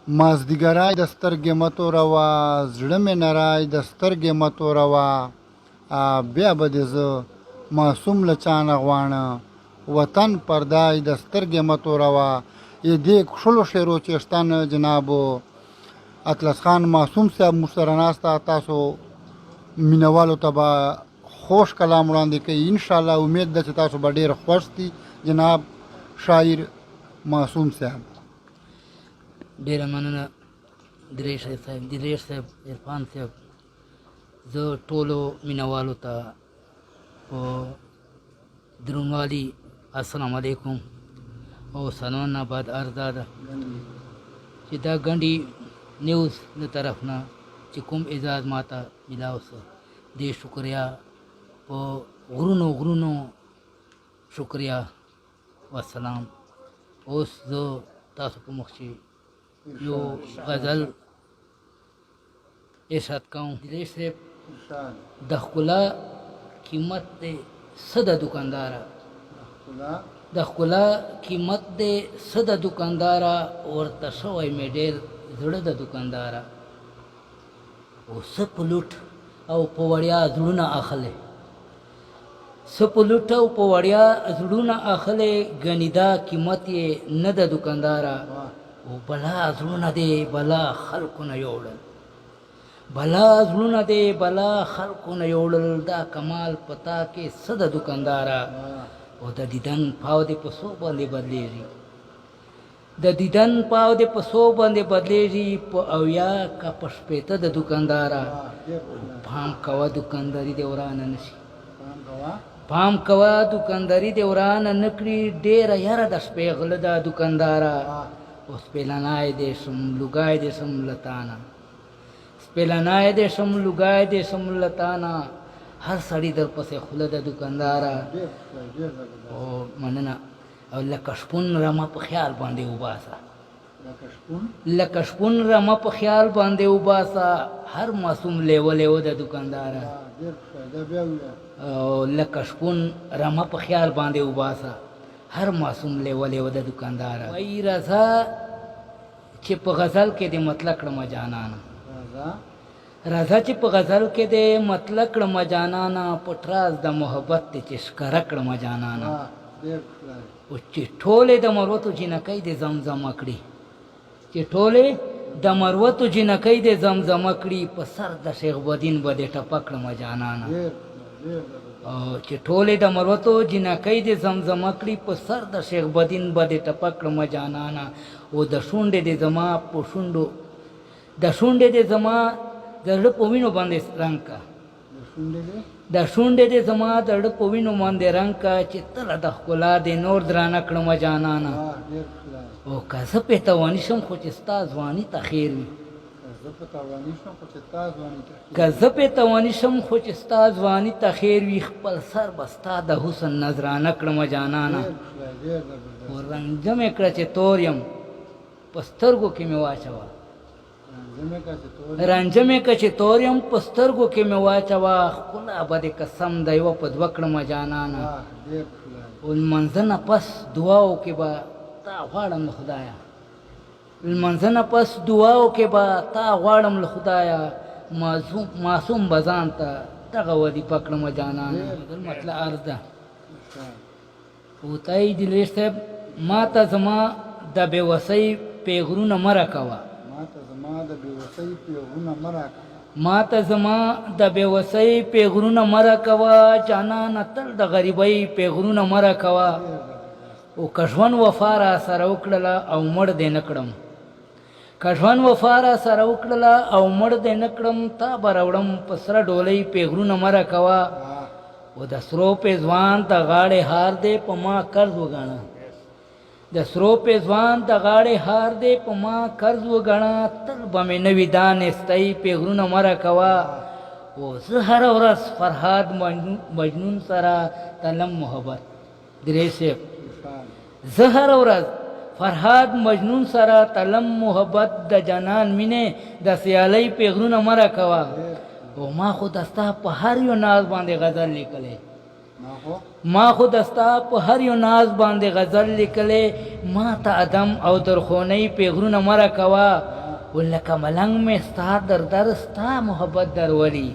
مازدیګرای د سترګې مه توروا، زړه مې نری د سترګې مه توروا، بیا به دې زه معصوم له چا نه غواړه، وطن پردای د سترګې مه توروا. دې کښلو شعرو چیشتن جناب اطلس خان معصوم صاحب موږ سره ناسته، تاسو مینوالو ته به خوش کلام وړاندې کوي. انشاءالله امید ده چې تاسو به ډېر خوښ دي جناب شاعر معصوم صاحب. ډېره مننه دریش صاحب، عرفان صاحب. زه ټولو مینوالو ته په درنوالي السلام علیکم او سلام نه بعد عرض ده چې دا ګنډي نیوز له طرف نه چې کوم اعزاز ماته ملاو سه دې شکریا په غرونو شکریا والسلام. اوس زه تاسو په مخ کې یو غزل ارشاد کوم. دریش صاحب د ښکلا قیمت دی څه د دوکانداره، د ښکلا قیمت دی څه د دوکانداره، ورته شوی مې ډېر زړه د دوکانداره. او څه په لوټ او په وړیا زړونه اخلي، څه په لوټ او په وړیا زړونه اخلي، ګنې دا قیمت یې نه د دوکانداره. او بلا زړونه دی بلا خلکو نه یوړل، بلا زړونه دی بلا خلکو نه یوړل، دا کمال پتا کې څه د دوکانداره. او د دیدن پاو دې په څو باندې بدلېږي، د دیدن پاو دې په څو باندې بدلېږي، په اویا که په شپېته د دوکانداره. پام کوه دوکانداري دې ورانه نشي، پام کوه دوکانداري دې ورانه نه کړي، ډېره یاره د شپې غله ده دوکانداره. اوس پیلنای دې شم لوګای دې شم لتانه، سپیلنای دې شم لوګای دې شم لتانه، هر سړی در پسې خوله د دوکانداره. او مننه. او لکه شپون رمه په خیال باندې وباسه، لکه شپون رمه په خیال باندې وباسه، هر معصوم لیوه د دوکانداره. او لکه شپون رمه په خیال باندې وباسه، هر معصوم لیوه د دوکانداره. وای رضا چې په غزل کې دې مطلق کړمه جانانه، راځه چې په غزل کې دې مطلق کړمه جانانه، په تراز د محبت دې چې ښکاره کړمه جانانه. او چې ټولې د مروتو جنکۍ دې زمزمه کړي، چې ټولې د مروتو جنکۍ دې زمزمه کړي، په سر د شیخ بدین به دې ټپه کړمه جانانه. او چې ټولې د مروتو جنکۍ دې زمزمه کړي، په سر د شیخ بدین به دې ټپه کړمه جانانه. او د شونډې دې زما په شونډو، د شونډې دې زما د زړه په وینو باندې رنګ کا، د شونډې دې زما د زړه په وینو باندې رنګ کا، چې تله د ښکلا دې نور درانه کړمه جانانه. او که زه پې تواني شم خو چې ستا ځواني ته خیر وي، که زه پې تواني شم خو چې ستا ځواني ته خیر وي، خپل سر به ستا د حسن نذرانه کړمه جانانه. او رنجه مې کړه چې تور یم په سترګو کې مې واچوه، رنجه مې که چې تور یم په سترګو کې مې واچوه، ښکلا به دې قسم د یوه په دوه کړمه جانانه. او لمانځه نه پس دعاو کې به تا غواړم له خدایه، لمانځه نه پس دعاو کې به تا غواړم له خدایه، معصوم به ځان ته دغه وظیفه کړمه جانانه. مطلب عرض ده. او تای دلریش صاحب ما ته زما د بېوسۍ پیغورونه مه راکوه، ما ته زما د بېوسۍ پیغورونه مه راکوه، جانانه تل د غریبۍ پیغورونه مه راکوه. او که ژوند وفا را سره وکړله او مړ دې نه کړم، که ژوند وفا را سره وکړله او مړ دې نه کړم، تا به راوړم په سره ډولۍ پیغورونه مه راکوه. او د سرو پېزوان د غاړې هار دې په ما قرض وګڼه، د سرو پېزوان د غاړې هار دې په ما قرض وګڼه، تل به مې نوي دانستۍ پیغورونه مه راکوه. او زه هره ورځ فرهاد مجنون سره تلم محبت. دریش صاحب زه هره ورځ فرهاد مجنون سره تلم محبت، د جانان مینې د سیالۍ پیغورونه مه راکوه. او ما خو دستا په هر یو ناز باندې غزل لیکلی، ما خو دستا په هر یو ناز باندې غزل لیکلې، ما ته ادم او درخونۍ پیغورونه مه راکوه. لکه ملنګ مې ستا در در ستا محبت درولي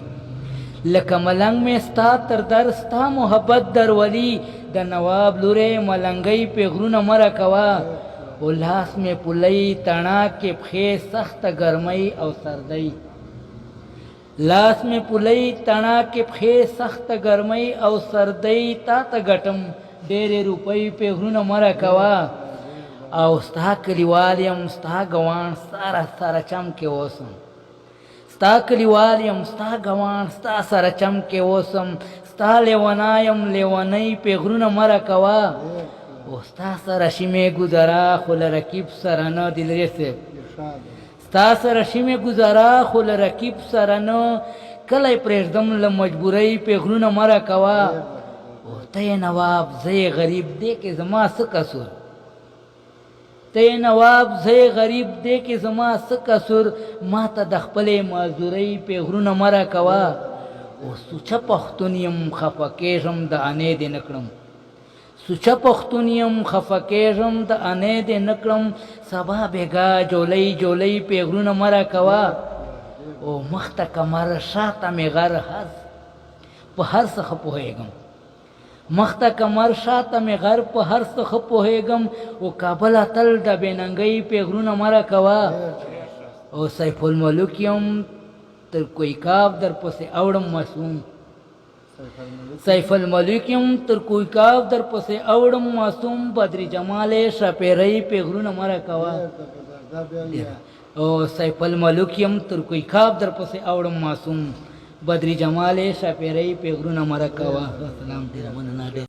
لکه ملنګ مې ستا تر در ستا محبت درولي د نواب لورې ملنګۍ په غرونه مره کوا او لاس مې پلی تڼا کې پښې سخته ګرمۍ او سردۍ لاس مې پلی تڼا کې پښې سخته ګرمۍ او سردۍ تا ته ګټم ډېرې روپۍ په غرونه مره کوا او ستا کلیوال یم ستا ګوان ستا سره چم کې اوسم ستا کلیوال یم ستا ګوان ستا سره چم کې اوسم ستا لیونا یم لیونۍ په غرونه مره کوا او ستا سره شیمې ګذرا خو له رقیب سره نه دلري صاحب ستا سره شیمې ګذرا خو له رقیب سره نه کله یې پرېږدم له مجبورۍ په غرونه مره کوا او ته یې نواب زه یې غریب دی کې زما څه قصور ته نواب زه غریب دی کې زما څه قصور ما ته د خپلې معذورۍ پیغرونه مره کوا او سوچه پښتون یم خفه کېږم د انې دې نه کړم سوچه پښتون یم خفه کېږم د انې دې نه کړم سبا بېګا جولۍ جولۍ پیغرونه مره کوا او مخته کمر شاته مې غر په هر څه ښه پوهېږم مخته کمر شاته مې غر په هر څه ښه پوهېږم او کابل اتل د بېننګۍ پیغرونه مره کوا او سیف الملوک یم تر کویکاب در پسې اوړم معصوم سیف الملوک یم تر کویکاب در پسې اوړم معصوم بدری جمال شپېرۍ پیغرونه مره کوا او سیف الملوک یم تر کویکاب در پسې اوړم معصوم بدری جمال شپېرۍ پیغرونه مره کوا. سلام ډېره مننه.